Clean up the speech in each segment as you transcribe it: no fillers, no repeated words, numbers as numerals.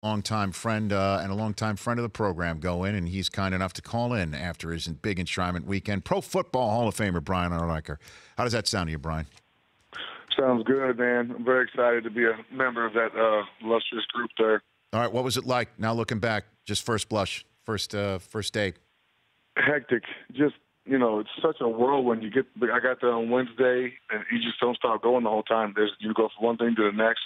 longtime friend and a longtime friend of the program go in, and he's kind enough to call in after his big enshrinement weekend. Pro Football Hall of Famer Brian Urlacher. How does that sound to you, Brian? Sounds good, man. I'm very excited to be a member of that illustrious group there. All right, what was it like now looking back, just first blush, first day? Hectic. Just, it's such a whirlwind. I got there on Wednesday, and you just don't stop going the whole time. You go from one thing to the next.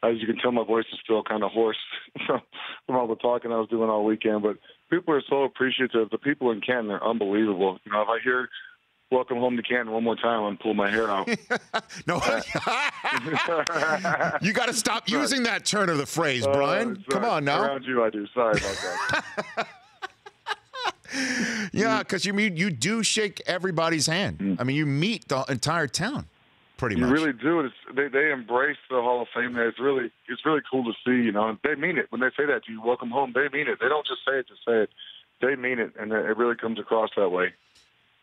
As you can tell, my voice is still kind of hoarse from all the talking I was doing all weekend. But people are so appreciative. The people in Canton are unbelievable. If I hear "Welcome Home to Canton" one more time, I'm pulling my hair out. No, you got to stop using that turn of the phrase, Brian. Come on now. Around you, I do. Sorry about that. Yeah, because you do shake everybody's hand. I mean, you meet the entire town, pretty much. You really do. They embrace the Hall of Fame. It's really cool to see. And they mean it when they say that to you. Welcome home. They mean it. They don't just say it to say it. They mean it, and it really comes across that way.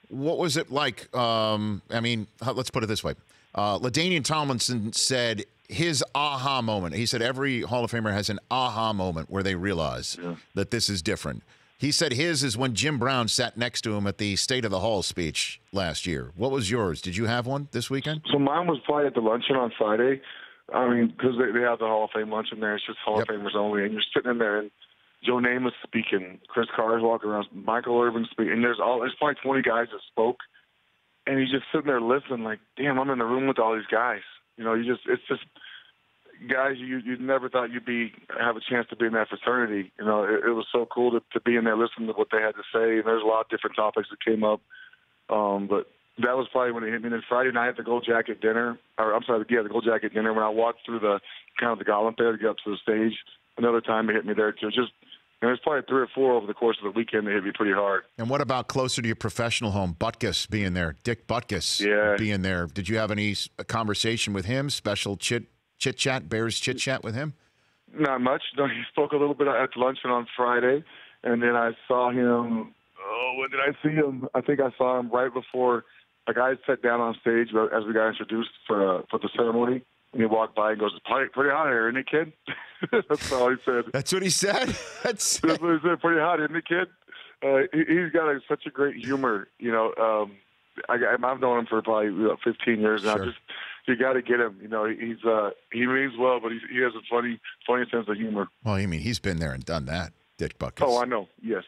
What was it like? Let's put it this way. LaDainian Tomlinson said his aha moment. He said every Hall of Famer has an aha moment where they realize that this is different. He said his is when Jim Brown sat next to him at the State of the Hall speech last year. What was yours? Did you have one this weekend? So mine was probably at the luncheon on Friday. Because they have the Hall of Fame luncheon there. It's just Hall of Famers only. And you're sitting in there, and Joe Namath speaking, Chris Carr's walking around, Michael Irvin speaking, and there's probably 20 guys that spoke, and he's just sitting there listening, like, damn, I'm in the room with all these guys. It's just guys you never thought you'd have a chance to be in that fraternity. It was so cool to be in there listening to what they had to say, and there's a lot of different topics that came up, but that was probably when it hit me. And then Friday night at the Gold Jacket dinner, the Gold Jacket dinner, when I walked through the gauntlet there to get up to the stage, another time it hit me there too. There's probably 3 or 4 over the course of the weekend that hit me pretty hard. And what about closer to your professional home, Butkus being there, Dick Butkus being there? Did you have any conversation with him, special chit-chat, Bears chit-chat with him? Not much. No, he spoke a little bit at luncheon on Friday, and then I saw him. Oh, when did I see him? I think I saw him right before a guy sat down on stage as we got introduced for the ceremony. And he walked by and goes, pretty hot here, isn't it, kid? That's all he said. That's what he said? That's what he said, pretty hot, isn't it, kid? He's got such a great humor. I've known him for probably 15 years now. Sure. You got to get him. He means well, but he has a funny sense of humor. Well, he's been there and done that, Dick Butkus. Oh, I know. Yes.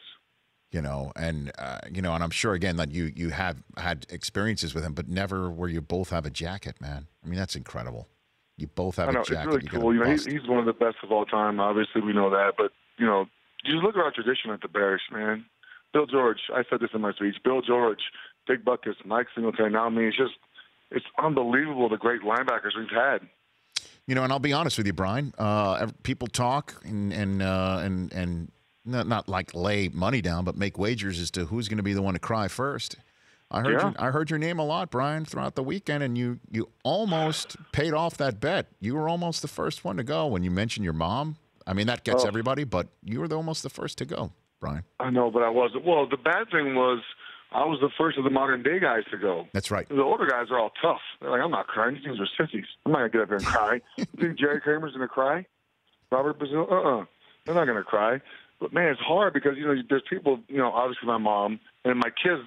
And I'm sure, again, that you have had experiences with him, but never where you both have a jacket, man. That's incredible. You both have a jacket. It's really cool. He's one of the best of all time. Obviously, we know that. But, you just look at our tradition at the Bears, man. Bill George, I said this in my speech, Bill George, Dick Butkus, Mike Singletary, now me. It's unbelievable the great linebackers we've had. And I'll be honest with you, Brian. People talk and not like lay money down, but make wagers as to who's going to be the one to cry first. I heard your name a lot, Brian, throughout the weekend, and you almost paid off that bet. You were almost the first one to go when you mentioned your mom. That gets everybody, but you were almost the first to go, Brian. I know, but I wasn't. Well, the bad thing was I was the first of the modern-day guys to go. That's right. The older guys are all tough. They're like, I'm not crying. These things are sissies. I'm not going to get up here and cry. You think Jerry Kramer's going to cry? Robert Brazil? They're not going to cry. But, man, it's hard because, there's people, obviously my mom and my kids,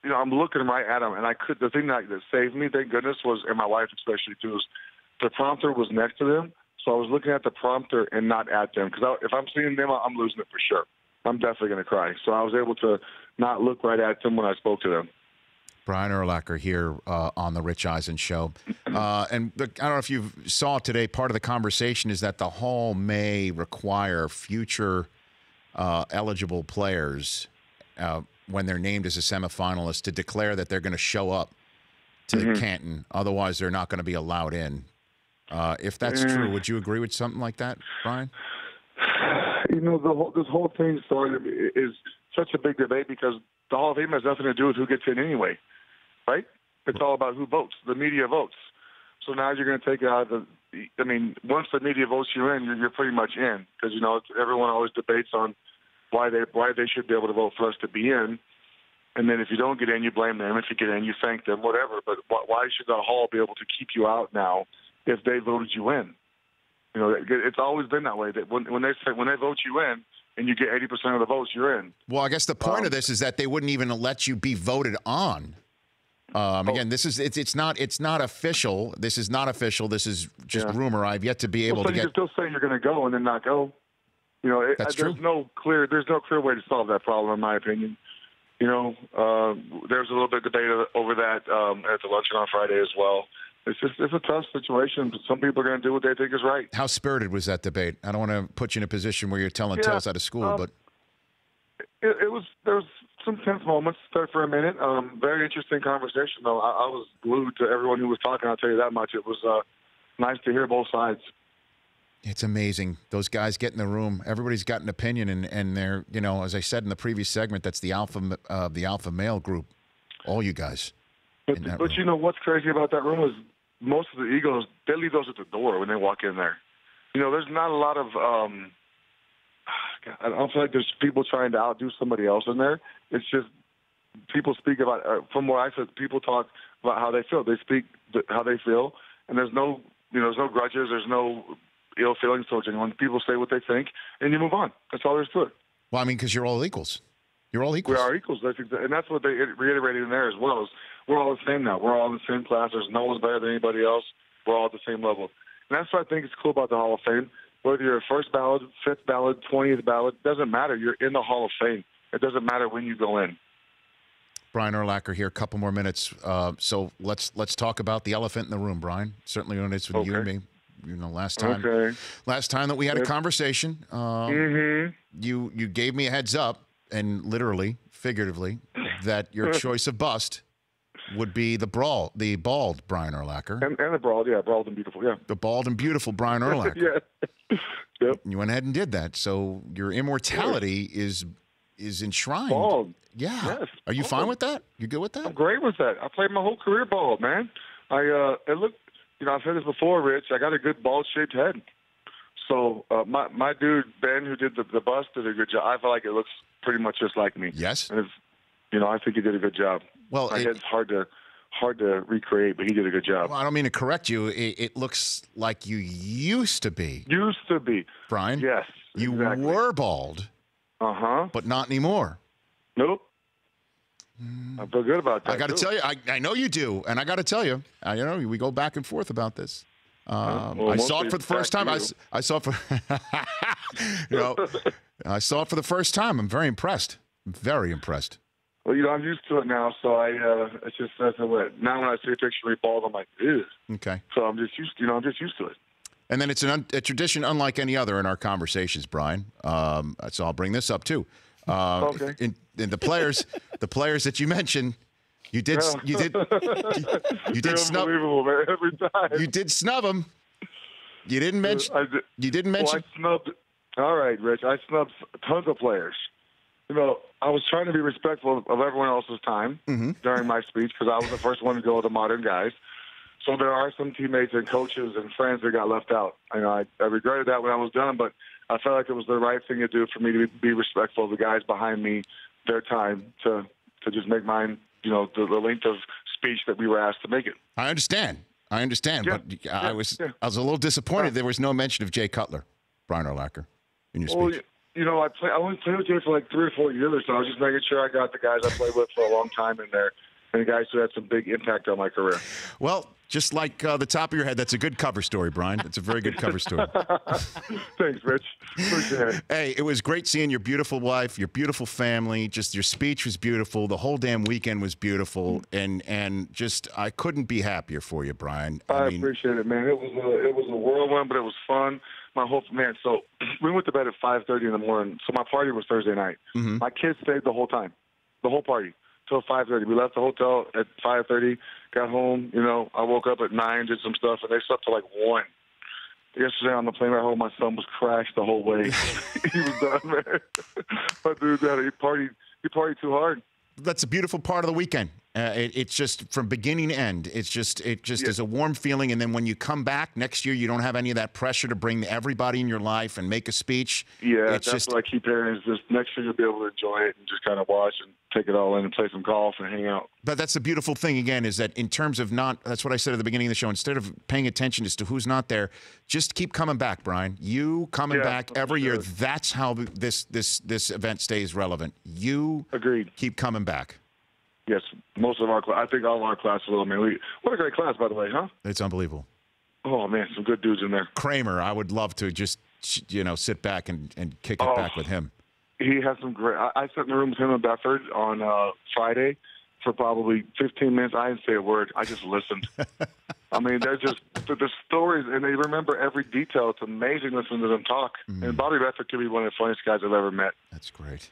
I'm looking right at them. And the thing that saved me, thank goodness, and my wife especially, too, is the prompter was next to them. So I was looking at the prompter and not at them. Because if I'm seeing them, I'm losing it for sure. I'm definitely going to cry. So I was able to not look right at them when I spoke to them. Brian Urlacher here on the Rich Eisen Show. And I don't know if you saw today, part of the conversation is that the Hall may require future eligible players when they're named as a semifinalist to declare that they're going to show up to Canton. Otherwise, they're not going to be allowed in. If that's true, would you agree with something like that, Brian? This whole thing is such a big debate because the Hall of Fame has nothing to do with who gets in anyway, right? It's all about who votes. The media votes. So now you're going to take it out of once the media votes you in, you're pretty much in because, everyone always debates on why they should be able to vote for us to be in. And then if you don't get in, you blame them. If you get in, you thank them, whatever. But why should the Hall be able to keep you out now if they voted you in? You know, it's always been that way. That when they vote you in and you get 80% of the votes, you're in. Well, I guess the point of this is that they wouldn't even let you be voted on. Again, this is it's not official. This is not official. This is just rumor. I've yet to be able to get. You can still say you're going to go and then not go. You know, That's true. There's no clear way to solve that problem, in my opinion. You know, there's a little bit of debate over that at the luncheon on Friday as well. It's a tough situation, but some people are going to do what they think is right. How spirited was that debate? I don't want to put you in a position where you're telling tales out of school, but there was some tense moments there for a minute. Very interesting conversation, though. I was glued to everyone who was talking. I'll tell you that much. It was nice to hear both sides. It's amazing. Those guys get in the room. Everybody's got an opinion, and they're, you know, as I said in the previous segment, that's the alpha male group. All you guys. But you know what's crazy about that room is most of the egos, they leave those at the door when they walk in there. You know, there's not a lot of I don't feel like there's people trying to outdo somebody else in there. It's just people speak about, from what I said, people talk about how they feel. They speak how they feel, and there's no grudges. There's no ill feelings towards anyone. People say what they think, and you move on. That's all there is to it. Well, I mean, because you're all equals. You're all equals. We are equals. And that's what they reiterated in there as well. Is we're all the same now. We're all in the same class. There's no one's better than anybody else. We're all at the same level. And that's what I think is cool about the Hall of Fame. Whether you're a first ballot, fifth ballot, 20th ballot, doesn't matter. You're in the Hall of Fame. It doesn't matter when you go in. Brian Urlacher here. A couple more minutes. So let's talk about the elephant in the room, Brian. Certainly when it's with you and me. You know, last time that we had a conversation, you gave me a heads up, and literally, figuratively, that your choice of bust would be the bald Brian Urlacher. And the bald and beautiful, yeah. The bald and beautiful Brian Urlacher. Yeah. Yep. You went ahead and did that, so your immortality is enshrined. Bald. Yeah. Yes. Are you fine with that? You good with that? I'm great with that. I played my whole career bald, man. It looked. You know, I've said this before, Rich. I got a good bald-shaped head. So my dude Ben, who did the bust, did a good job. I feel like it looks pretty much just like me. Yes. And I think he did a good job. Well, my head's hard to recreate, but he did a good job. Well, I don't mean to correct you. It looks like you used to be. Used to be, Brian. Yes. You exactly. were bald. But not anymore. Nope. I feel good about that. I got to tell you, I know you do, and I got to tell you, we go back and forth about this. I saw it for the first time. I saw it for, I saw it for the first time. I'm very impressed. Very impressed. Well, I'm used to it now, so it's just that's what. Now when I see a picture of me bald, I'm like, ew. Okay. So I'm just used to it. And then it's a tradition unlike any other in our conversations, Brian. So I'll bring this up too. Okay. In the players that you mentioned, you did snub. Unbelievable, man. Every time. You did snub them. You didn't mention. You didn't mention. Well, I snubbed. All right, Rich. I snubbed tons of players. I was trying to be respectful of everyone else's time during my speech because I was the first one to go with the modern guys. So there are some teammates and coaches and friends that got left out. I regretted that when I was done, but I felt like it was the right thing to do for me to be respectful of the guys behind me, their time to just make mine, the length of speech that we were asked to make it. I understand, but I was a little disappointed there was no mention of Jay Cutler, Brian Urlacher, in your speech. I only played with Jay for like 3 or 4 years, so I was just making sure I got the guys I played with for a long time in there, and the guys who had some big impact on my career. Well, just like the top of your head, that's a good cover story, Brian. It's a very good cover story. Thanks, Rich. Appreciate it. Hey, it was great seeing your beautiful wife, your beautiful family. Just your speech was beautiful. The whole damn weekend was beautiful, and just I couldn't be happier for you, Brian. I appreciate it, man. It was a whirlwind, but it was fun. So we went to bed at 5:30 in the morning. So my party was Thursday night. My kids stayed the whole time, the whole party. Till 5:30. We left the hotel at 5:30, got home, I woke up at 9, did some stuff, and they slept till like 1. Yesterday on the plane ride home, my son was crashed the whole way. He was done, man. But dude, he partied too hard. That's a beautiful part of the weekend. It's just from beginning to end. It just is a warm feeling. And then when you come back next year, you don't have any of that pressure to bring everybody in your life and make a speech. Yeah, it's that's just, what I keep hearing is just next year you'll be able to enjoy it and just kind of watch and take it all in and play some golf and hang out. But that's the beautiful thing, again, is that in terms of that's what I said at the beginning of the show, instead of paying attention as to who's not there, just keep coming back, Brian. You coming back every year, that's how this event stays relevant. You Agreed. Keep coming back. Yes, most of our class. I think all our class will, man. What a great class, by the way, huh? It's unbelievable. Oh, man, some good dudes in there. Kramer, I would love to just, sit back and kick it back with him. He has some great. I sat in the room with him and Bedford on Friday for probably 15 minutes. I didn't say a word. I just listened. I mean, they're just the stories, and they remember every detail. It's amazing listening to them talk. Mm-hmm. And Bobby Bedford could be one of the funniest guys I've ever met. That's great.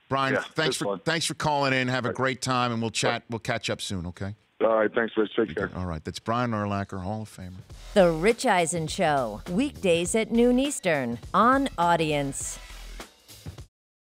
Brian, thanks for calling in. Have a great time, and we'll chat. We'll catch up soon, okay? All right, thanks, Rich. Take care. All right, that's Brian Urlacher, Hall of Famer. The Rich Eisen Show, weekdays at noon Eastern on Audience.